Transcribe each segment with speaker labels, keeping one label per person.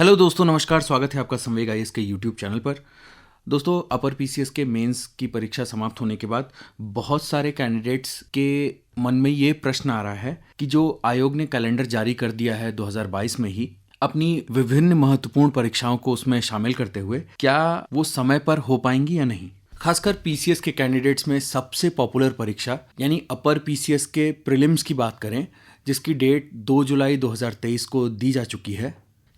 Speaker 1: Hello दोस्तों, नमस्कार। स्वागत है आपका संवेग आईएएस के यूट्यूब चैनल पर। दोस्तों, अपर पीसीएस के मेंस की परीक्षा समाप्त होने के बाद बहुत सारे कैंडिडेट्स के मन में ये प्रश्न आ रहा है कि जो आयोग ने कैलेंडर जारी कर दिया है 2022 में ही अपनी विभिन्न महत्वपूर्ण परीक्षाओं को उसमें शामिल करते हुए, क्या वो समय पर हो पाएंगी या नहीं। खासकर पीसीएस के कैंडिडेट्स में सबसे पॉपुलर परीक्षा यानी अपर पीसीएस के प्रीलिम्स की बात करें, जिसकी डेट 2 जुलाई 2023 को दी जा चुकी है,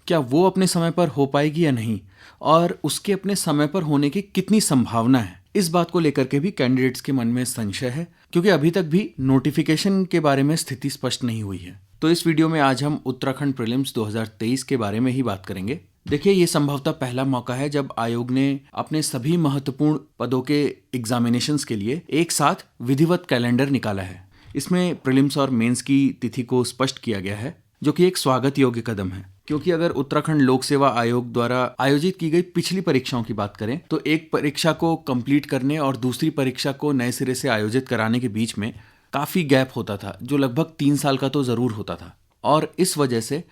Speaker 1: क्या वो अपने समय पर हो पाएगी या नहीं, और उसके अपने समय पर होने की कितनी संभावना है। इस बात को लेकर के भी कैंडिडेट्स के मन में संशय है, क्योंकि अभी तक भी नोटिफिकेशन के बारे में स्थिति स्पष्ट नहीं हुई है। तो इस वीडियो में आज हम उत्तराखंड प्रीलिम्स 2023 के बारे में ही बात करेंगे। देखिए, ये संभवतः पहला मौका है जब आयोग ने अपने सभी महत्वपूर्ण पदों के एग्जामिनेशंस के लिए एक साथ विधिवत कैलेंडर निकाला है। इसमें प्रीलिम्स और मेंस की तिथि को स्पष्ट किया गया है, जो कि एक स्वागत योग्य कदम है। क्योंकि अगर उत्तराखंड लोक सेवा आयोग द्वारा आयोजित की गई पिछली परीक्षाओं की बात करें, तो एक परीक्षा को कंप्लीट करने और दूसरी परीक्षा को नए सिरे से आयोजित कराने के बीच में काफ़ी गैप होता था, जो लगभग 3 साल का तो ज़रूर होता था। और इस वजह से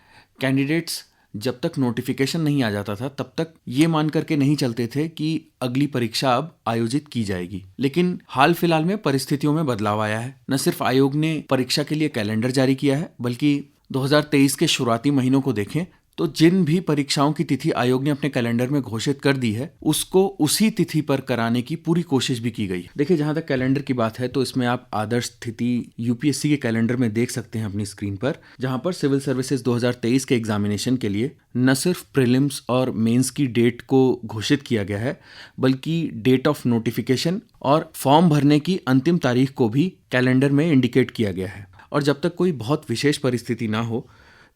Speaker 1: कैंडिडेट्स जब तक नोटिफिकेशन नहीं आ जाता था, तब तक ये मान करके नहीं चलते थे कि अगली परीक्षा अब आयोजित की जाएगी। लेकिन हाल फिलहाल में परिस्थितियों में बदलाव आया है। न सिर्फ आयोग ने परीक्षा के लिए कैलेंडर जारी किया है, बल्कि 2023 के शुरुआती महीनों को देखें तो जिन भी परीक्षाओं की तिथि आयोग ने अपने कैलेंडर में घोषित कर दी है, उसको उसी तिथि पर कराने की पूरी कोशिश भी की गई है। देखिए, जहां तक कैलेंडर की बात है, तो इसमें आप आदर्श स्थिति यूपीएससी के कैलेंडर में देख सकते हैं अपनी स्क्रीन पर, जहां पर सिविल सर्विसेज 2023 के एग्जामिनेशन के लिए न सिर्फ प्रीलिम्स और मेंस की डेट को घोषित किया गया है, बल्कि डेट ऑफ नोटिफिकेशन और फॉर्म भरने की अंतिम तारीख को भी कैलेंडर में इंडिकेट किया गया है। और जब तक कोई बहुत विशेष परिस्थिति ना हो,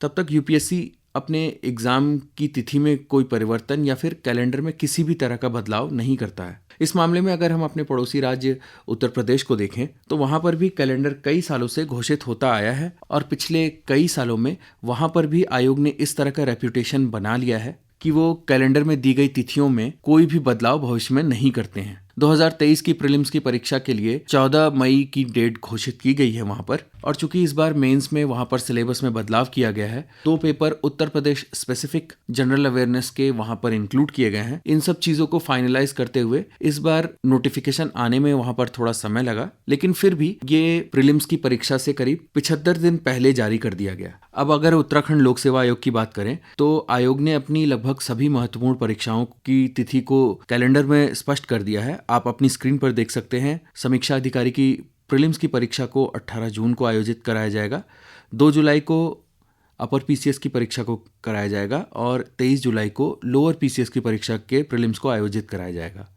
Speaker 1: तब तक यूपीएससी अपने एग्जाम की तिथि में कोई परिवर्तन या फिर कैलेंडर में किसी भी तरह का बदलाव नहीं करता है। इस मामले में अगर हम अपने पड़ोसी राज्य उत्तर प्रदेश को देखें, तो वहां पर भी कैलेंडर कई सालों से घोषित होता आया है और पिछले कई सालों में वहां पर भी आयोग ने इस तरह का रेप्यूटेशन बना लिया है कि वो कैलेंडर में दी गई तिथियों में कोई भी बदलाव भविष्य में नहीं करते हैं। 2023 की प्रीलिम्स की परीक्षा के लिए 14 मई की डेट घोषित की गई है वहां पर, और चूंकि इस बार मेंस में वहां पर सिलेबस में बदलाव किया गया है, 2 paper Uttar Pradesh specific general awareness के वहां पर इंक्लूड किए गए हैं। इन सब चीजों को फाइनलाइज करते हुए इस बार नोटिफिकेशन आने में वहां पर थोड़ा समय लगा, लेकिन फिर भी ये प्रीलिम्स की परीक्षा से करीब 75 दिन पहले जारी कर दिया गया। अब अगर उत्तराखंड लोक सेवा आयोग की बात करें, तो आयोग ने अपनी लगभग सभी महत्वपूर्ण परीक्षाओं की तिथि को कैलेंडर में स्पष्ट कर दिया है। आप अपनी स्क्रीन पर देख सकते हैं, समीक्षा अधिकारी की प्रीलिम्स की परीक्षा को 18 जून को आयोजित कराया जाएगा, 2 जुलाई को अपर पीसीएस की परीक्षा को कराया जाएगा और 23 जुलाई को लोअर पीसीएस की परीक्षा के प्रीलिम्स को आयोजित कराया जाएगा।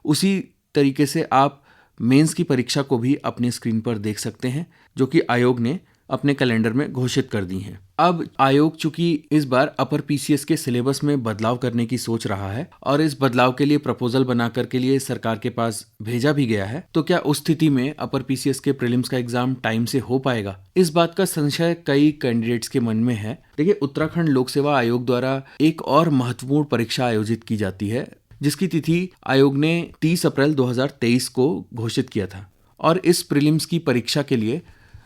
Speaker 1: उसी तरीके से आप मेंस की परीक्षा को भी अपनी स्क्रीन पर देख सकते हैं, जो कि आयोग ने अपने कैलेंडर में घोषित कर दी हैं। अब आयोग चूंकि इस बार अपर पीसीएस के सिलेबस में बदलाव करने की सोच रहा है और इस बदलाव के लिए प्रपोजल बनाकर के लिए सरकार के पास भेजा भी गया है, तो क्या उस स्थिति में अपर पीसीएस के प्रीलिम्स का एग्जाम टाइम से हो पाएगा? इस बात का संशय कई कैंडिडेट्स के मन में है। देखिए, उत्तराखंड लोक सेवा आयोग द्वारा एक और महत्वपूर्ण परीक्षा आयोजित की जाती है, जिसकी तिथि आयोग ने 30 अप्रैल 2023 को घोषित किया था, और इस प्रीलिम्स की परीक्षा के लिए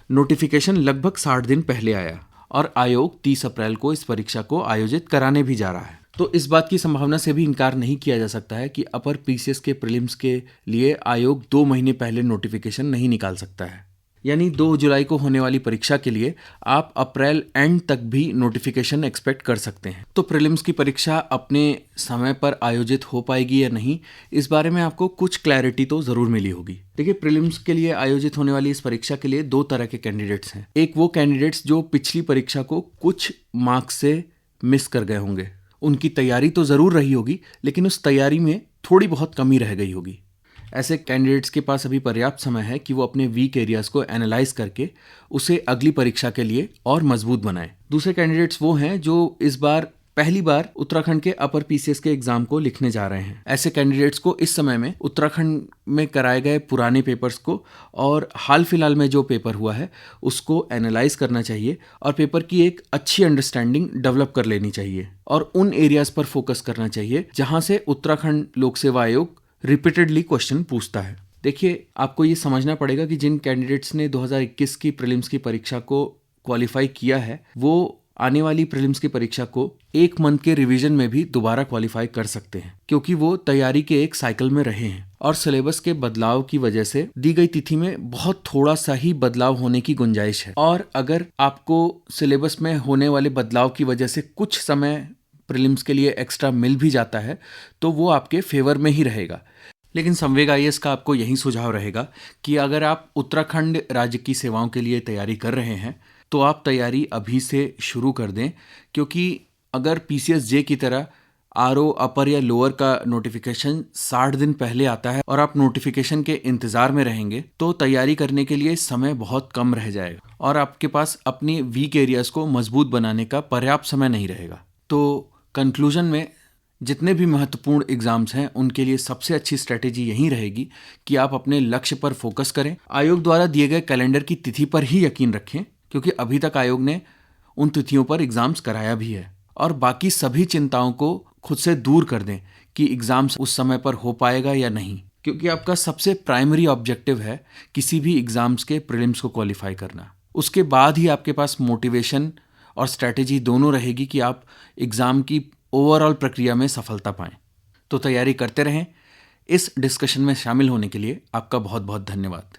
Speaker 1: नोटिफिकेशन लगभग 60 दिन पहले आया और आयोग 30 अप्रैल को इस परीक्षा को आयोजित कराने भी जा रहा है। तो इस बात की संभावना से भी इनकार नहीं किया जा सकता है कि अपर पीसीएस के प्रीलिम्स के लिए आयोग 2 महीने पहले नोटिफिकेशन नहीं निकाल सकता है। यानी 2 जुलाई को होने वाली परीक्षा के लिए आप अप्रैल एंड तक भी नोटिफिकेशन एक्सपेक्ट कर सकते हैं। तो प्रीलिम्स की परीक्षा अपने समय पर आयोजित हो पाएगी या नहीं, इस बारे में आपको कुछ क्लैरिटी तो जरूर मिली होगी। देखिए, प्रीलिम्स के लिए आयोजित होने वाली इस परीक्षा के लिए 2 तरह के कैंडिडेट्स हैं। एक वो कैंडिडेट्स जो पिछली परीक्षा को कुछ मार्क्स से मिस कर गए होंगे, उनकी तैयारी तो जरूर रही होगी, लेकिन उस तैयारी में थोड़ी बहुत कमी रह गई होगी। ऐसे कैंडिडेट्स के पास अभी पर्याप्त समय है कि वो अपने वीक एरियाज को एनालाइज करके उसे अगली परीक्षा के लिए और मजबूत बनाएं। दूसरे कैंडिडेट्स वो हैं जो इस बार पहली बार उत्तराखंड के अपर पीसीएस के एग्जाम को लिखने जा रहे हैं। ऐसे कैंडिडेट्स को इस समय में उत्तराखंड में कराए गए पुराने पेपर्स को और हाल फिलहाल में जो पेपर हुआ है उसको एनालाइज करना चाहिए और पेपर की एक अच्छी अंडरस्टैंडिंग डेवलप कर लेनी चाहिए और उन एरियाज पर फोकस करना चाहिए जहां से उत्तराखंड लोक सेवा आयोग रिपीटेडली क्वेश्चन पूछता है। देखिए, आपको ये समझना पड़ेगा कि जिन कैंडिडेट्स ने 2021 की प्रीलिम्स की परीक्षा को क्वालिफाई किया है, वो आने वाली प्रीलिम्स की परीक्षा को 1 मंथ के रिवीजन में भी दोबारा क्वालिफाई कर सकते हैं, क्योंकि वो तैयारी के एक साइकिल में रहे हैं और सिलेबस के बदलाव की वजह से दी गई तिथि में बहुत थोड़ा सा ही बदलाव होने की गुंजाइश है। और अगर आपको सिलेबस में होने वाले बदलाव की वजह से कुछ समय प्रीलिम्स के लिए एक्स्ट्रा मिल भी जाता है तो वो आपके फेवर में ही रहेगा। लेकिन संवेग आईएएस का आपको यही सुझाव रहेगा कि अगर आप उत्तराखंड राज्य की सेवाओं के लिए तैयारी कर रहे हैं तो आप तैयारी अभी से शुरू कर दें, क्योंकि अगर पीसीएस जे की तरह आरओ अपर या लोअर का नोटिफिकेशन 60 दिन पहले आता है और आप नोटिफिकेशन के इंतजार में रहेंगे तो तैयारी करने के लिए समय बहुत कम रह जाएगा और आपके पास अपनी वीक एरियाज को मजबूत बनाने का पर्याप्त समय नहीं रहेगा। तो कंक्लूजन में जितने भी महत्वपूर्ण एग्जाम्स हैं उनके लिए सबसे अच्छी स्ट्रेटेजी यही रहेगी कि आप अपने लक्ष्य पर फोकस करें। आयोग द्वारा दिए गए कैलेंडर की तिथि पर ही यकीन रखें, क्योंकि अभी तक आयोग ने उन तिथियों पर एग्जाम्स कराया भी है। और बाकी सभी चिंताओं को खुद से दूर कर दें कि एग्जाम्स उस समय पर हो पाएगा या नहीं, क्योंकि आपका सबसे प्राइमरी ऑब्जेक्टिव है किसी भी एग्जाम्स के प्रीलिम्स को क्वालिफाई करना। उसके बाद ही आपके पास मोटिवेशन और स्ट्रैटेजी दोनों रहेगी कि आप एग्जाम की ओवरऑल प्रक्रिया में सफलता पाएं। तो तैयारी करते रहें। इस डिस्कशन में शामिल होने के लिए आपका बहुत बहुत धन्यवाद।